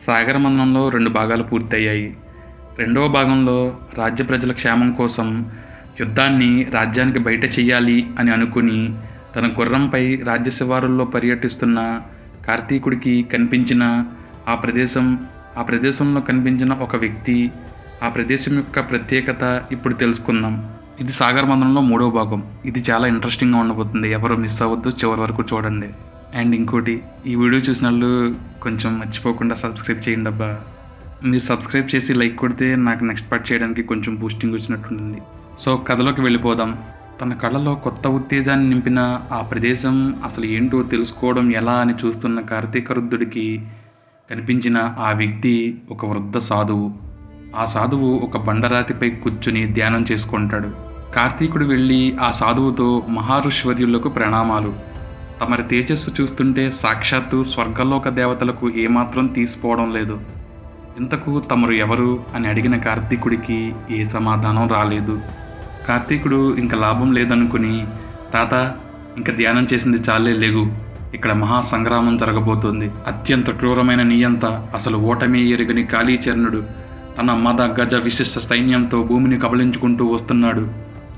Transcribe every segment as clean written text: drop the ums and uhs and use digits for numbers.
సాగర మంథనంలో 2 భాగాలు పూర్తయ్యాయి. రెండవ భాగంలో రాజ్య ప్రజల క్షేమం కోసం యుద్ధాన్ని రాజ్యానికి బయట చెయ్యాలి అని అనుకుని తన గుర్రంపై రాజ్య శివారుల్లో పర్యటిస్తున్న కార్తీకుడికి కనిపించిన ఆ ప్రదేశంలో కనిపించిన ఒక వ్యక్తి, ఆ ప్రదేశం యొక్క ప్రత్యేకత ఇప్పుడు తెలుసుకుందాం. ఇది సాగర మంథనంలో 3వ భాగం. ఇది చాలా ఇంట్రెస్టింగ్గా ఉండబోతుంది. ఎవరు మిస్ అవ్వద్దు, చివరి వరకు చూడండి. అండ్ ఇంకోటి, ఈ వీడియో చూసిన వాళ్ళు కొంచెం మర్చిపోకుండా సబ్స్క్రైబ్ చేయండి అబ్బా. మీరు సబ్స్క్రైబ్ చేసి లైక్ కొడితే నాకు నెక్స్ట్ పార్ట్ చేయడానికి కొంచెం బూస్టింగ్ వచ్చినట్టుంటుంది. సో కథలోకి వెళ్ళిపోదాం. తన కళ్ళలో కొత్త ఉత్తేజాన్ని నింపిన ఆ ప్రదేశం అసలు ఏంటో తెలుసుకోవడం ఎలా అని చూస్తున్న కార్తీకరుద్ధుడికి కనిపించిన ఆ వ్యక్తి ఒక వృద్ధ సాధువు. ఆ సాధువు ఒక బండరాతిపై కూర్చుని ధ్యానం చేసుకుంటాడు. కార్తీకుడు వెళ్ళి ఆ సాధువుతో, మహారుష్వర్యులకు ప్రణామాలు. తమరి తేజస్సు చూస్తుంటే సాక్షాత్తు స్వర్గలోక దేవతలకు ఏమాత్రం తీసిపోవడం లేదు. ఇంతకు తమరు ఎవరు అని అడిగిన కార్తీకుడికి ఏ సమాధానం రాలేదు. కార్తీకుడు ఇంక లాభం లేదనుకుని, తాత ఇంక ధ్యానం చేసింది చాలే, లేగు, ఇక్కడ మహాసంగ్రామం జరగబోతోంది. అత్యంత క్రూరమైన నియంత, అసలు ఓటమి ఎరుగని కాళీచరణుడు తన మద గజ విశిష్ట సైన్యంతో భూమిని కబళించుకుంటూ వస్తున్నాడు.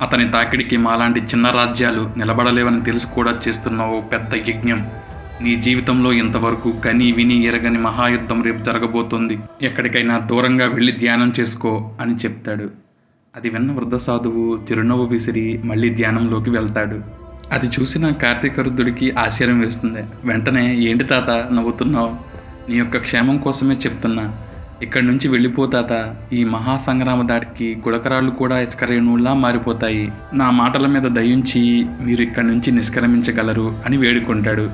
అతని తాకిడికి మాలాంటి చిన్న రాజ్యాలు నిలబడలేవని తెలిసి కూడా చేస్తున్న ఓ పెద్ద యజ్ఞం. నీ జీవితంలో ఇంతవరకు కని విని ఎరగని మహాయుద్ధం రేపు జరగబోతోంది. ఎక్కడికైనా దూరంగా వెళ్ళి ధ్యానం చేసుకో అని చెప్తాడు. అది విన్న వృద్ధ సాధువు చిరునవ్వు విసిరి మళ్ళీ ధ్యానంలోకి వెళ్తాడు. అది చూసిన కార్తీకరుద్ధుడికి ఆశ్చర్యం వేస్తుంది. వెంటనే, ఏంటి తాత నవ్వుతున్నావు? నీ యొక్క క్షేమం కోసమే చెప్తున్నా. ఇక్కడి నుంచి వెళ్ళిపోతాత. ఈ మహాసంగ్రామ దాటికి గుడకరాళ్ళు కూడా ఇసుకరేణువులా మారిపోతాయి. నా మాటల మీద దయించి మీరు ఇక్కడి నుంచి నిష్క్రమించగలరు అని వేడుకుంటాడు.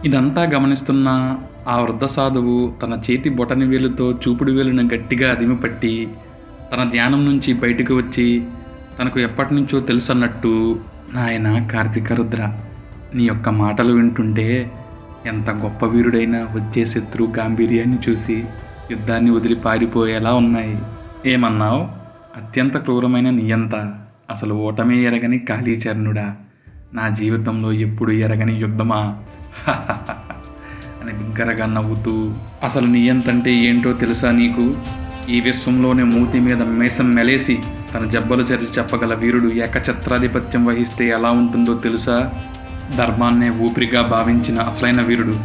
ఇదంతా గమనిస్తున్న ఆ వృద్ధ సాధువు తన చేతి బొటని వేలుతో చూపుడు వేలును గట్టిగా అదిమిపట్టి తన ధ్యానం నుంచి బయటకు వచ్చి తనకు ఎప్పటి నుంచో తెలుసన్నట్టు, నాయన కార్తీకరుద్ర, నీ యొక్క మాటలు వింటుంటే ఎంత గొప్ప వీరుడైనా వచ్చే శత్రు గాంభీర్యాన్ని చూసి యుద్ధాన్ని వదిలి పారిపోయేలా ఉన్నాయి. ఏమన్నావు? అత్యంత క్రూరమైన నియంత, అసలు ఓటమే ఎరగని కాళీచరణుడా, నా జీవితంలో ఎప్పుడు ఎరగని యుద్ధమా అని బిగ్గరగా నవ్వుతూ, అసలు నియంతంటే ఏంటో తెలుసా నీకు? ఈ విశ్వంలోనే మూతి మీద మేసం మెలేసి తన జబ్బలు చరిచి చెప్పగల వీరుడు ఏకఛత్రాధిపత్యం వహిస్తే ఎలా ఉంటుందో తెలుసా? ధర్మాన్నే ఊపిరిగా భావించిన అసలైన వీరుడు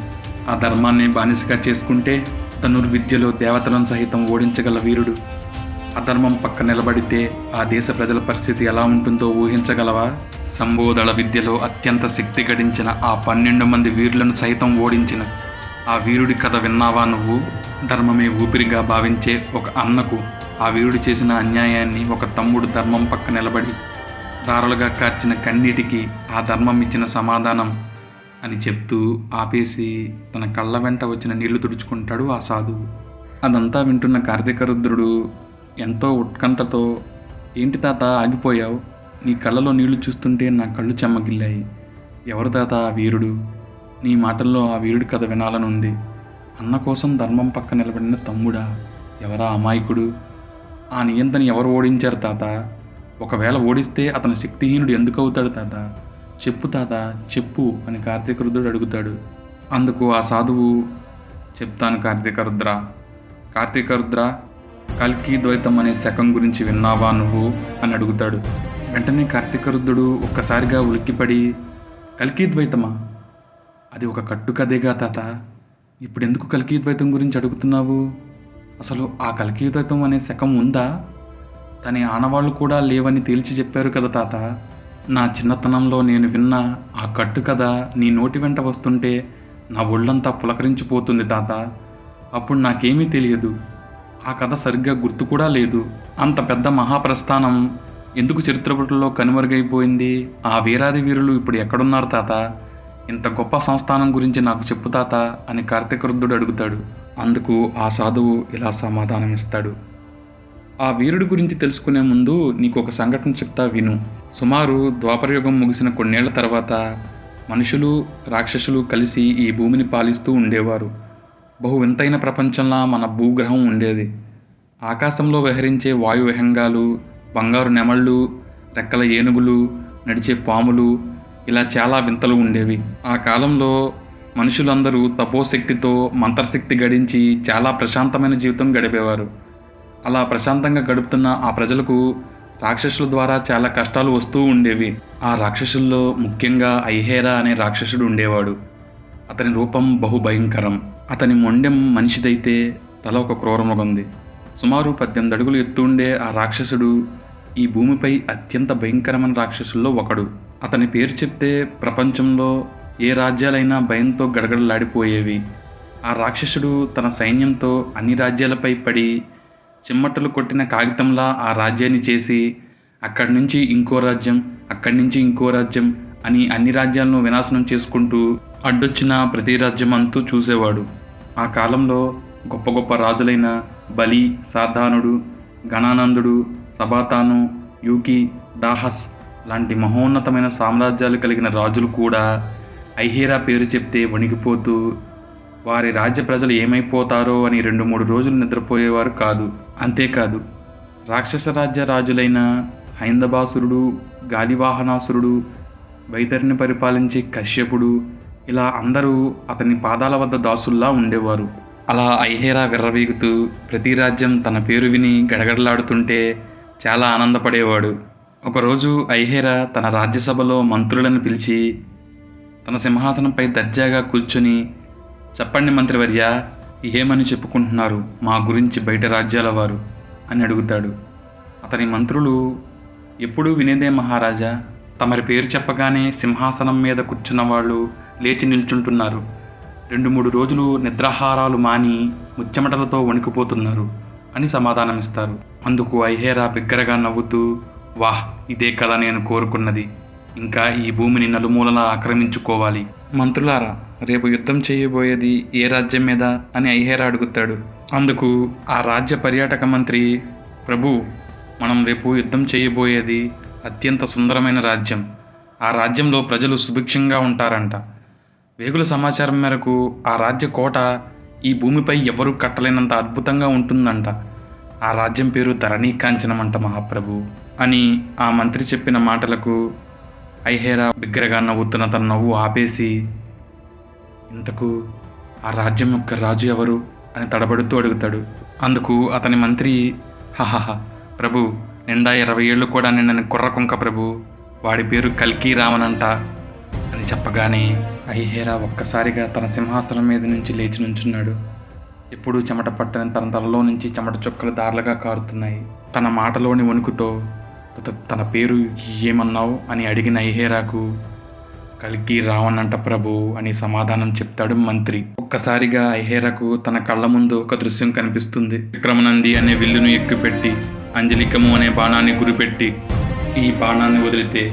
ఆ ధర్మాన్నే బానిసగా చేసుకుంటే ధనుర్విద్యలో దేవతలను సహితం ఓడించగల వీరుడు అధర్మం పక్క నిలబడితే ఆ దేశ ప్రజల పరిస్థితి ఎలా ఉంటుందో ఊహించగలవా? సంబోధళ విద్యలో అత్యంత శక్తి గడించిన ఆ 12 మంది వీరులను సైతం ఓడించిన ఆ వీరుడి కథ విన్నావా నువ్వు? ధర్మమే ఊపిరిగా భావించే ఒక అన్నకు ఆ వీరుడు చేసిన అన్యాయాన్ని ఒక తమ్ముడు ధర్మం పక్క నిలబడి దారులుగా కార్చిన కన్నీటికి ఆ ధర్మం ఇచ్చిన సమాధానం అని చెప్తూ ఆపేసి తన కళ్ళ వెంట వచ్చిన నీళ్లు తుడుచుకుంటాడు ఆ సాధువు. అదంతా వింటున్న కార్తీకరుద్రుడు ఎంతో ఉత్కంఠతో, ఏంటి తాత ఆగిపోయావు? నీ కళ్ళలో నీళ్లు చూస్తుంటే నా కళ్ళు చెమ్మగిల్లాయి. ఎవరు తాత ఆ వీరుడు? నీ మాటల్లో ఆ వీరుడి కథ వినాలనుంది. అన్న కోసం ధర్మం పక్క నిలబడిన తమ్ముడా? ఎవరా అమాయకుడు? ఆ నియంతని ఎవరు ఓడించారు తాత? ఒకవేళ ఓడిస్తే అతను శక్తిహీనుడు ఎందుకు అవుతాడు తాత? చెప్పు తాత, చెప్పు అని కార్తీకరుద్రుడు అడుగుతాడు. అందుకు ఆ సాధువు, చెప్తాను కార్తీకరుద్ర, కల్కి ద్వైతం అనే శకం గురించి విన్నావా నువ్వు అని అడుగుతాడు. వెంటనే కార్తీకరుద్రుడు ఒక్కసారిగా ఉలిక్కిపడి, కల్కి ద్వైతమా? అది ఒక కట్టుకథేగా తాత. ఇప్పుడు ఎందుకు కల్కి ద్వైతం గురించి అడుగుతున్నావు? అసలు ఆ కల్కి ద్వైతం అనే శకం ఉందా? దాని ఆనవాళ్ళు కూడా లేవని తేల్చి చెప్పారు కదా తాత. నా చిన్నతనంలో నేను విన్న ఆ కట్టు కథ నీ నోటి వెంట వస్తుంటే నా ఒళ్ళంతా పులకరించిపోతుంది తాత. అప్పుడు నాకేమీ తెలియదు. ఆ కథ సరిగ్గా గుర్తు కూడా లేదు. అంత పెద్ద మహాప్రస్థానం ఎందుకు చరిత్రలో కనుమరుగైపోయింది? ఆ వీరాది వీరులు ఇప్పుడు ఎక్కడున్నారు తాత? ఇంత గొప్ప సంస్థానం గురించి నాకు చెప్పు తాత అని కార్తీకరుద్ధుడు అడుగుతాడు. అందుకు ఆ సాధువు ఇలా సమాధానం ఇస్తాడు. ఆ వీరుడి గురించి తెలుసుకునే ముందు నీకు ఒక సంఘటన చెప్తా విను. సుమారు ద్వాపరయుగం ముగిసిన కొన్నేళ్ల తర్వాత మనుషులు, రాక్షసులు కలిసి ఈ భూమిని పాలిస్తూ ఉండేవారు. బహు వింతైన ప్రపంచంలా మన భూగ్రహం ఉండేది. ఆకాశంలో విహరించే వాయువిహంగాలు, బంగారు నెమళ్ళు, రెక్కల ఏనుగులు, నడిచే పాములు, ఇలా చాలా వింతలు ఉండేవి. ఆ కాలంలో మనుషులందరూ తపోశక్తితో మంత్రశక్తి గడించి చాలా ప్రశాంతమైన జీవితం గడిపేవారు. అలా ప్రశాంతంగా గడుపుతున్న ఆ ప్రజలకు రాక్షసుల ద్వారా చాలా కష్టాలు వస్తూ ఉండేవి. ఆ రాక్షసుల్లో ముఖ్యంగా ఐహేరా అనే రాక్షసుడు ఉండేవాడు. అతని రూపం బహుభయంకరం. అతని మొండెం మనిషిదైతే తల ఒక క్రూరమృగంది. సుమారు 18 అడుగులు ఎత్తు ఉండే ఆ రాక్షసుడు ఈ భూమిపై అత్యంత భయంకరమైన రాక్షసుల్లో ఒకడు. అతని పేరు చెప్తే ప్రపంచంలో ఏ రాజ్యాలైనా భయంతో గడగడలాడిపోయేవి. ఆ రాక్షసుడు తన సైన్యంతో అన్ని రాజ్యాలపై పడి చిమ్మటలు కొట్టిన కాగితంలా ఆ రాజ్యాన్ని చేసి అక్కడి నుంచి ఇంకో రాజ్యం, అక్కడి నుంచి ఇంకో రాజ్యం అని అన్ని రాజ్యాలను వినాశనం చేసుకుంటూ అడ్డొచ్చిన ప్రతి రాజ్యం అంతూ చూసేవాడు. ఆ కాలంలో గొప్ప గొప్ప రాజులైన బలి, సాధానుడు, గణానందుడు, సబాతాను, యూకి, దాహస్ లాంటి మహోన్నతమైన సామ్రాజ్యాలు కలిగిన రాజులు కూడా ఐహేరా పేరు చెప్తే వణికిపోతూ వారి రాజ్య ప్రజలు ఏమైపోతారో అని 2-3 రోజులు నిద్రపోయేవారు కాదు. అంతేకాదు, రాక్షస రాజ్య రాజులైన హైందబాసురుడు, గాలివాహనాసురుడు, వైతరిని పరిపాలించే కశ్యపుడు ఇలా అందరూ అతని పాదాల వద్ద దాసుల్లా ఉండేవారు. అలా ఐహేరా విర్రవీగుతూ ప్రతి రాజ్యం తన పేరు విని గడగడలాడుతుంటే చాలా ఆనందపడేవాడు. ఒకరోజు ఐహేరా తన రాజ్యసభలో మంత్రులను పిలిచి తన సింహాసనంపై దర్జాగా కూర్చొని, చెప్పండి మంత్రివర్య, ఏమని చెప్పుకుంటున్నారు మా గురించి బయట రాజ్యాల వారు అని అడుగుతాడు. అతని మంత్రులు, ఎప్పుడూ వినేదే మహారాజా, తమరి పేరు చెప్పగానే సింహాసనం మీద కూర్చున్న వాళ్ళు లేచి నిల్చుంటున్నారు. 2-3 రోజులు నిద్రాహారాలు మాని ముచ్చెమటలతో వణికిపోతున్నారు అని సమాధానమిస్తారు. అందుకు ఐహేరా బిగ్గరగా నవ్వుతూ, వాహ్, ఇదే కదా నేను కోరుకున్నది. ఇంకా ఈ భూమిని నలుమూలలా ఆక్రమించుకోవాలి. మంత్రులారా, రేపు యుద్ధం చేయబోయేది ఏ రాజ్యం మీద అని ఐహేరా అడుగుతాడు. అందుకు ఆ రాజ్య పర్యాటక మంత్రి, ప్రభు, మనం రేపు యుద్ధం చేయబోయేది అత్యంత సుందరమైన రాజ్యం. ఆ రాజ్యంలో ప్రజలు సుభిక్షంగా ఉంటారంట. వేగుల సమాచారం మేరకు ఆ రాజ్య కోట ఈ భూమిపై ఎవరూ కట్టలేనంత అద్భుతంగా ఉంటుందంట. ఆ రాజ్యం పేరు ధరణీకాంచనమంట మహాప్రభు అని ఆ మంత్రి చెప్పిన మాటలకు ఐహేరా బిగ్గరగా నవ్వుతున్న తన నవ్వు ఆపేసి, ఇంతకు ఆ రాజ్యం యొక్క రాజు ఎవరు అని తడబడుతూ అడుగుతాడు. అందుకు అతని మంత్రి, హహహ ప్రభు, నిండా 20 ఏళ్ళు కూడా నిన్నని కుర్రకుంక ప్రభు, వాడి పేరు కల్కీ రామనంట అని చెప్పగానే ఐహేరా ఒక్కసారిగా తన సింహాసనం మీద నుంచి లేచి నుంచున్నాడు. ఎప్పుడూ చెమట పట్టని తన తలలో నుంచి చెమట చుక్కలు దారులుగా కారుతున్నాయి. తన మాటలోని వణుకుతో తన పేరు ఏమన్నావు అని అడిగిన ఐహేరాకు, కల్కీ రావణంట ప్రభు అని సమాధానం చెప్తాడు మంత్రి. ఒక్కసారిగా ఐహేరాకు తన కళ్ళ ముందు ఒక దృశ్యం కనిపిస్తుంది. విక్రమనంది అనే విల్లును ఎక్కుపెట్టి అంజలికము అనే బాణాన్ని గురిపెట్టి, ఈ బాణాన్ని వదిలితే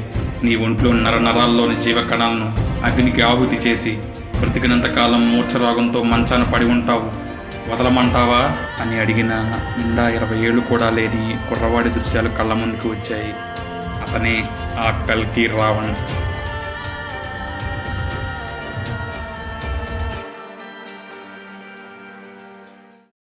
నీ ఒంట్లో నరాల్లోని జీవకణాలను అగ్నికి ఆహుతి చేసి బ్రతికినంతకాలం మూర్ఛరోగంతో మంచాన పడి ఉంటావు, వదలమంటావా అని అడిగిన నిండా 20 ఏళ్ళు కూడా లేని కుర్రవాడి దృశ్యాలు కళ్ళ ముందుకు వచ్చాయి. అతనే ఆ కల్కీ రావణ్.